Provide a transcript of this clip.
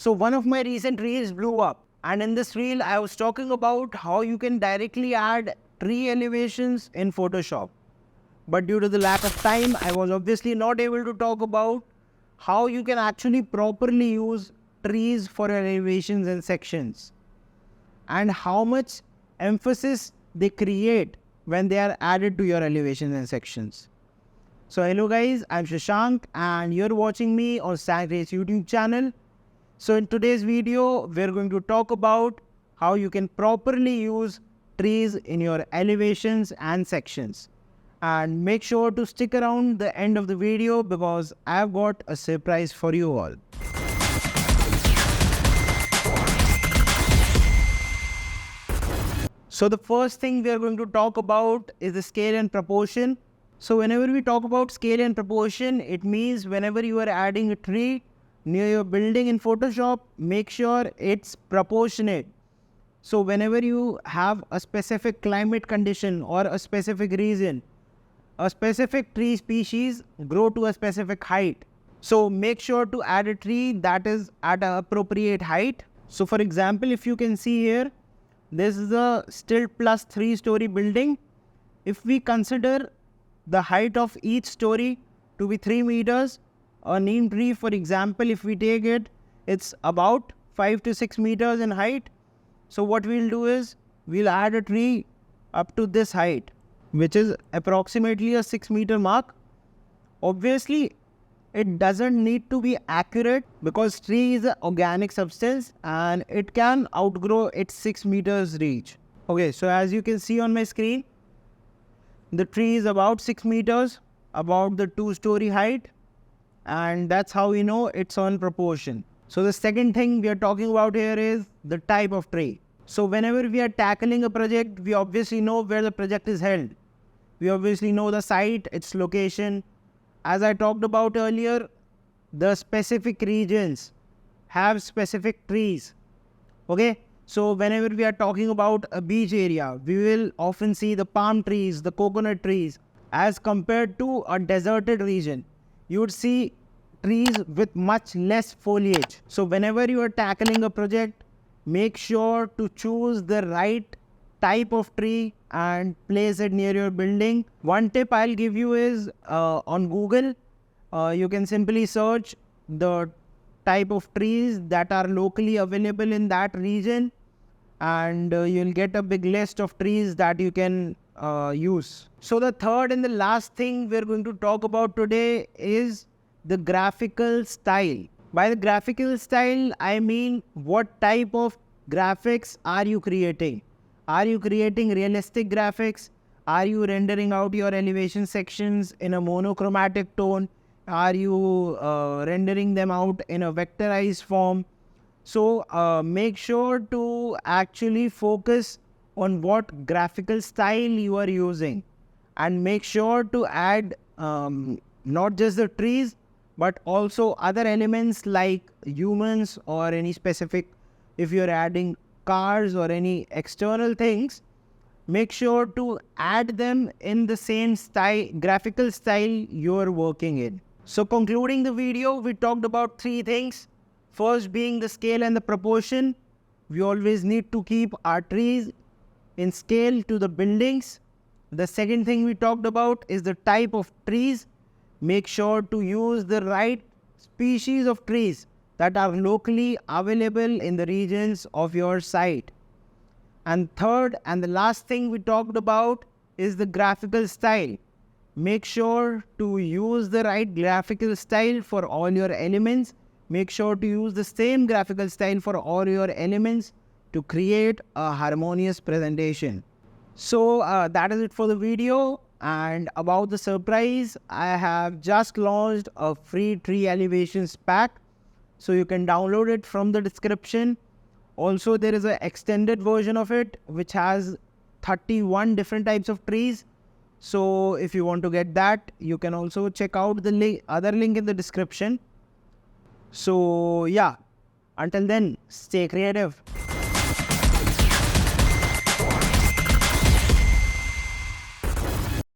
So one of my recent reels blew up, and in this reel I was talking about how you can directly add tree elevations in Photoshop. But due to the lack of time, I was obviously not able to talk about how you can actually properly use trees for your elevations and sections, and how much emphasis they create when they are added to your elevations and sections. So hello guys, I'm Shashank and you're watching me on Stancreates YouTube channel. So in today's video, we're going to talk about how you can properly use trees in your elevations and sections. And make sure to stick around the end of the video because I've got a surprise for you all. So the first thing we are going to talk about is the scale and proportion. So whenever we talk about scale and proportion, it means whenever you are adding a tree near your building in Photoshop, make sure it's proportionate. So whenever you have a specific climate condition or a specific region, a specific tree species grow to a specific height. So make sure to add a tree that is at an appropriate height. So for example, if you can see here, this is a still plus 3-story building. If we consider the height of each story to be 3 meters, a neem tree, for example, if we take it, it's about 5 to 6 meters in height. So what we'll do is we'll add a tree up to this height, which is approximately a 6-meter mark. Obviously, it doesn't need to be accurate because tree is an organic substance and it can outgrow its 6 meters reach. Okay, so as you can see on my screen, the tree is about 6 meters, about the 2-story height, and that's how we know it's on proportion. So the second thing we are talking about here is the type of tree. So whenever we are tackling a project, we obviously know where the project is held. We obviously know the site, its location. As I talked about earlier, the specific regions have specific trees. Okay, so whenever we are talking about a beach area, we will often see the palm trees, the coconut trees, as compared to a deserted region. You would see trees with much less foliage. So whenever you are tackling a project, make sure to choose the right type of tree and place it near your building. One tip I'll give you is on Google, you can simply search the type of trees that are locally available in that region, and you'll get a big list of trees that you can use. So the third and the last thing we're going to talk about today is the graphical style. By the graphical style, I mean what type of graphics are you creating? Are you creating realistic graphics? Are you rendering out your elevation sections in a monochromatic tone? Are you rendering them out in a vectorized form? So make sure to actually focus on what graphical style you are using, and make sure to add not just the trees but also other elements like humans or any specific, if you're adding cars or any external things, make sure to add them in the same style, graphical style you're working in. So concluding the video, we talked about 3 things. First being the scale and the proportion. We always need to keep our trees in scale to the buildings. The second thing we talked about is the type of trees. Make sure to use the right species of trees that are locally available in the regions of your site. And third and the last thing we talked about is the graphical style. Make sure to use the right graphical style for all your elements. Make sure to use the same graphical style for all your elements to create a harmonious presentation. So that is it for the video. And about the surprise, I have just launched a free tree elevations pack. So you can download it from the description. Also, there is an extended version of it which has 31 different types of trees. So if you want to get that, you can also check out the other link in the description. So yeah, until then, stay creative.